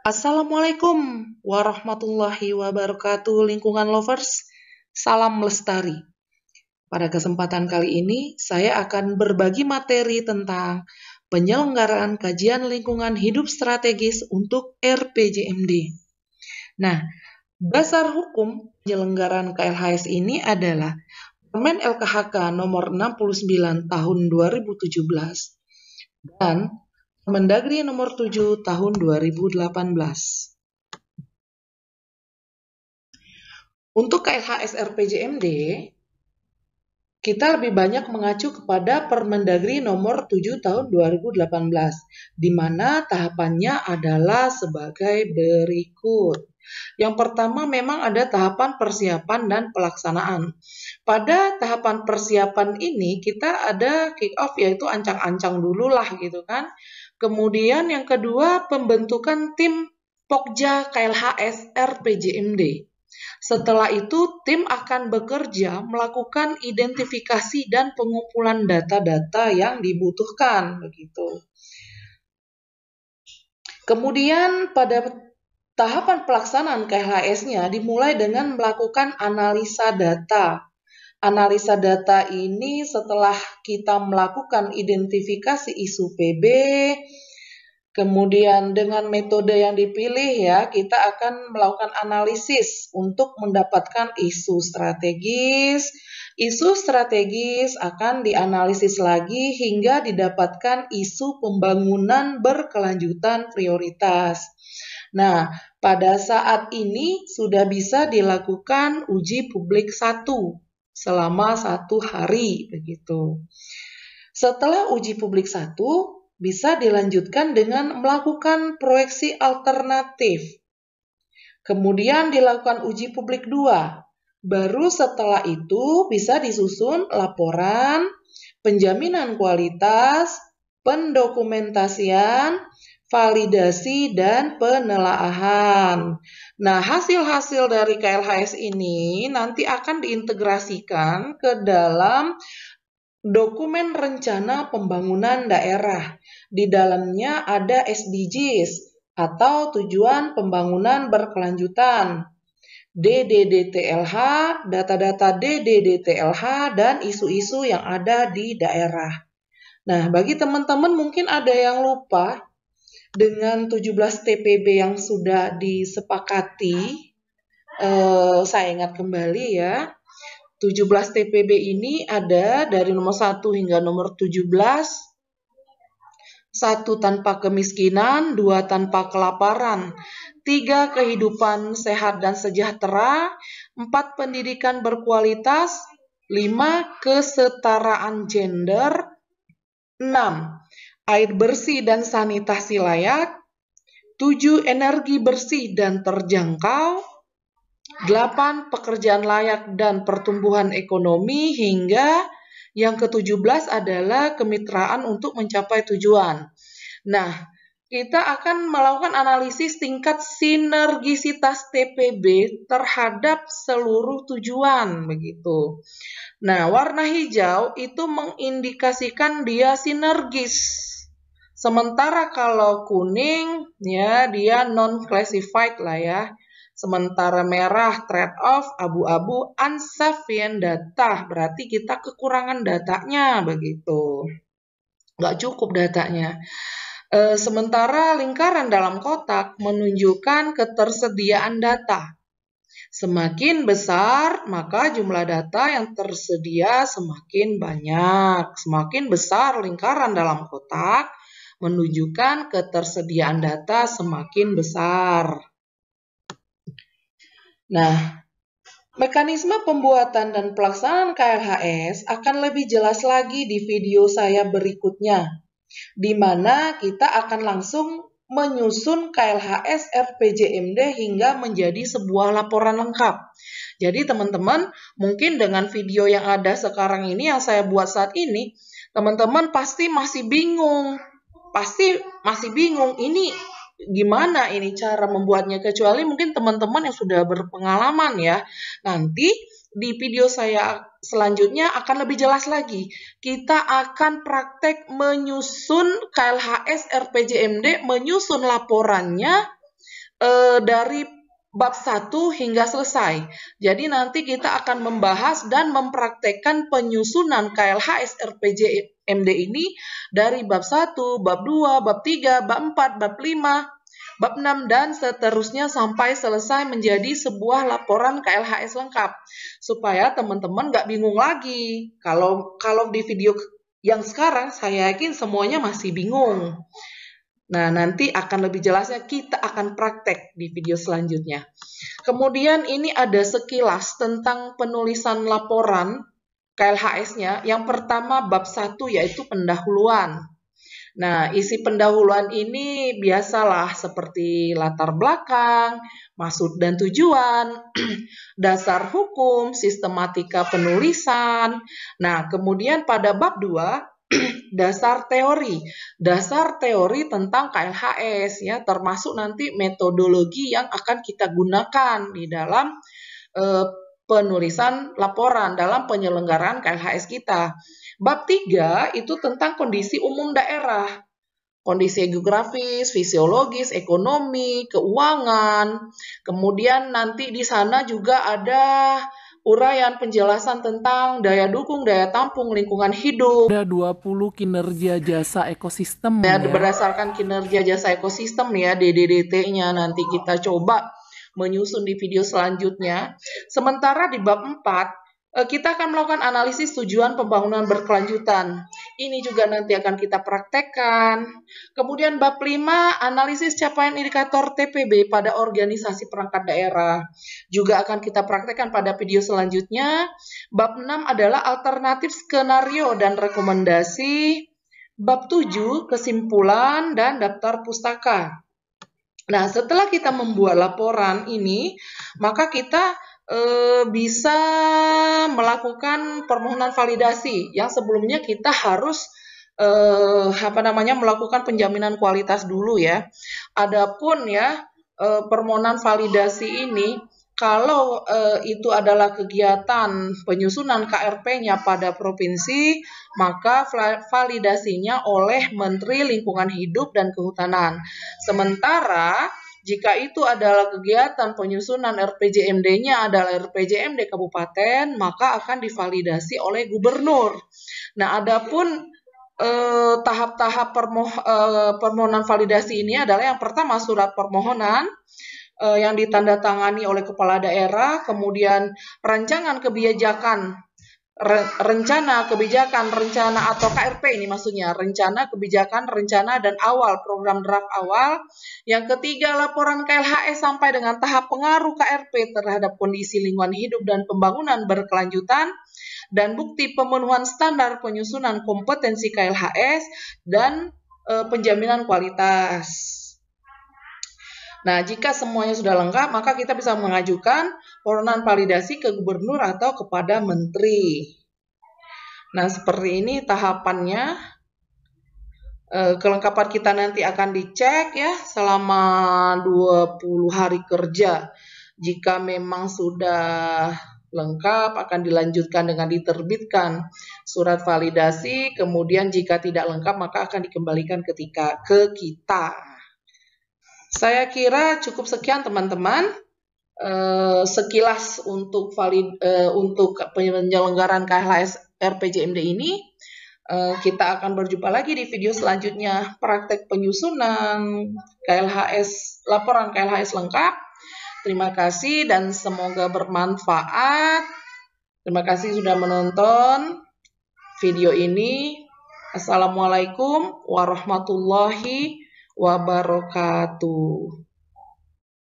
Assalamualaikum warahmatullahi wabarakatuh, lingkungan lovers. Salam lestari. Pada kesempatan kali ini, saya akan berbagi materi tentang penyelenggaraan kajian lingkungan hidup strategis untuk RPJMD. Nah, dasar hukum penyelenggaraan KLHS ini adalah Permen LKHK nomor 69 tahun 2017 dan Mendagri nomor 7 tahun 2018. Untuk KLHS RPJMD, kita lebih banyak mengacu kepada Permendagri nomor 7 tahun 2018, di mana tahapannya adalah sebagai berikut. Yang pertama memang ada tahapan persiapan dan pelaksanaan. Pada tahapan persiapan ini kita ada kick off, yaitu ancang-ancang dulu lah gitu kan. Kemudian yang kedua pembentukan tim Pokja KLHS RPJMD. Setelah itu tim akan bekerja melakukan identifikasi dan pengumpulan data-data yang dibutuhkan begitu. Kemudian pada tahapan pelaksanaan KLHS-nya dimulai dengan melakukan analisa data. Analisa data ini setelah kita melakukan identifikasi isu PB, kemudian dengan metode yang dipilih ya, kita akan melakukan analisis untuk mendapatkan isu strategis. Isu strategis akan dianalisis lagi hingga didapatkan isu pembangunan berkelanjutan prioritas. Nah, pada saat ini sudah bisa dilakukan uji publik 1 selama 1 hari begitu. Setelah uji publik 1, bisa dilanjutkan dengan melakukan proyeksi alternatif. Kemudian dilakukan uji publik 2. Baru setelah itu bisa disusun laporan, penjaminan kualitas, pendokumentasian, validasi, dan penelaahan. Nah, hasil-hasil dari KLHS ini nanti akan diintegrasikan ke dalam dokumen rencana pembangunan daerah. Di dalamnya ada SDGs atau tujuan pembangunan berkelanjutan, DDDTLH, data-data DDDTLH, dan isu-isu yang ada di daerah. Nah, bagi teman-teman mungkin ada yang lupa dengan 17 TPB yang sudah disepakati. Saya ingat kembali ya. 17 TPB ini ada dari nomor 1 hingga nomor 17. 1 tanpa kemiskinan, 2 tanpa kelaparan, 3 kehidupan sehat dan sejahtera, 4 pendidikan berkualitas, 5 kesetaraan gender, 6 air bersih dan sanitasi layak, 7 energi bersih dan terjangkau, 8 pekerjaan layak dan pertumbuhan ekonomi, hingga yang ke-17 adalah kemitraan untuk mencapai tujuan. Nah, kita akan melakukan analisis tingkat sinergisitas TPB terhadap seluruh tujuan begitu. Nah, warna hijau itu mengindikasikan dia sinergis. Sementara kalau kuning ya dia non-classified lah ya. Sementara merah trade off, abu-abu insufficient data, berarti kita kekurangan datanya begitu. Nggak cukup datanya. Sementara lingkaran dalam kotak menunjukkan ketersediaan data. Semakin besar, maka jumlah data yang tersedia semakin banyak. Semakin besar lingkaran dalam kotak, menunjukkan ketersediaan data semakin besar. Nah, mekanisme pembuatan dan pelaksanaan KLHS akan lebih jelas lagi di video saya berikutnya, di mana kita akan langsung menyusun KLHS RPJMD hingga menjadi sebuah laporan lengkap. Jadi teman-teman, mungkin dengan video yang ada sekarang ini yang saya buat saat ini, teman-teman pasti masih bingung. Ini gimana ini cara membuatnya, kecuali mungkin teman-teman yang sudah berpengalaman ya. Nanti di video saya selanjutnya akan lebih jelas lagi. Kita akan praktek menyusun KLHS RPJMD, menyusun laporannya dari bab 1 hingga selesai. Jadi nanti kita akan membahas dan mempraktekkan penyusunan KLHS RPJMD ini dari bab 1, bab 2, bab 3, bab 4, bab 5, bab 6, dan seterusnya sampai selesai menjadi sebuah laporan KLHS lengkap. Supaya teman-teman nggak bingung lagi. Kalau di video yang sekarang, saya yakin semuanya masih bingung. Nah, nanti akan lebih jelasnya kita akan praktek di video selanjutnya. Kemudian ini ada sekilas tentang penulisan laporan KLHS-nya. Yang pertama bab 1 yaitu pendahuluan. Nah, isi pendahuluan ini biasalah seperti latar belakang, maksud dan tujuan, dasar hukum, sistematika penulisan. Nah, kemudian pada bab 2 dasar teori tentang KLHS ya, termasuk nanti metodologi yang akan kita gunakan di dalam penulisan laporan dalam penyelenggaraan KLHS kita. Bab 3 itu tentang kondisi umum daerah, kondisi geografis, fisiologis, ekonomi, keuangan. Kemudian nanti di sana juga ada uraian penjelasan tentang daya dukung, daya tampung, lingkungan hidup. Ada 20 kinerja jasa ekosistem ya. Berdasarkan kinerja jasa ekosistem ya, DDDT-nya nanti kita coba menyusun di video selanjutnya. Sementara di bab 4 kita akan melakukan analisis tujuan pembangunan berkelanjutan. Ini juga nanti akan kita praktekkan. Kemudian bab 5, analisis capaian indikator TPB pada organisasi perangkat daerah. Juga akan kita praktekkan pada video selanjutnya. Bab 6 adalah alternatif skenario dan rekomendasi. Bab 7, kesimpulan dan daftar pustaka. Nah, setelah kita membuat laporan ini, maka kita bisa melakukan permohonan validasi yang sebelumnya kita harus melakukan penjaminan kualitas dulu ya. Adapun ya permohonan validasi ini kalau itu adalah kegiatan penyusunan KRP-nya pada provinsi, maka validasinya oleh Menteri Lingkungan Hidup dan Kehutanan. Sementara jika itu adalah kegiatan penyusunan RPJMD-nya adalah RPJMD kabupaten, maka akan divalidasi oleh gubernur. Nah, adapun tahap-tahap permohonan validasi ini adalah yang pertama surat permohonan yang ditandatangani oleh kepala daerah, kemudian rancangan kebijakan, rencana atau KRP ini maksudnya, rencana kebijakan, rencana dan awal program draft awal. Yang ketiga, laporan KLHS sampai dengan tahap pengaruh KRP terhadap kondisi lingkungan hidup dan pembangunan berkelanjutan, dan bukti pemenuhan standar penyusunan kompetensi KLHS dan penjaminan kualitas. Nah, jika semuanya sudah lengkap, maka kita bisa mengajukan permohonan validasi ke gubernur atau kepada menteri. Nah, seperti ini tahapannya. Kelengkapan kita nanti akan dicek ya selama 20 hari kerja. Jika memang sudah lengkap, akan dilanjutkan dengan diterbitkan surat validasi. Kemudian jika tidak lengkap, maka akan dikembalikan ke kita. Saya kira cukup sekian teman-teman. Sekilas untuk penyelenggaraan KLHS RPJMD ini. Kita akan berjumpa lagi di video selanjutnya, praktek penyusunan KLHS, laporan KLHS lengkap. Terima kasih dan semoga bermanfaat. Terima kasih sudah menonton video ini. Assalamualaikum warahmatullahi wabarakatuh.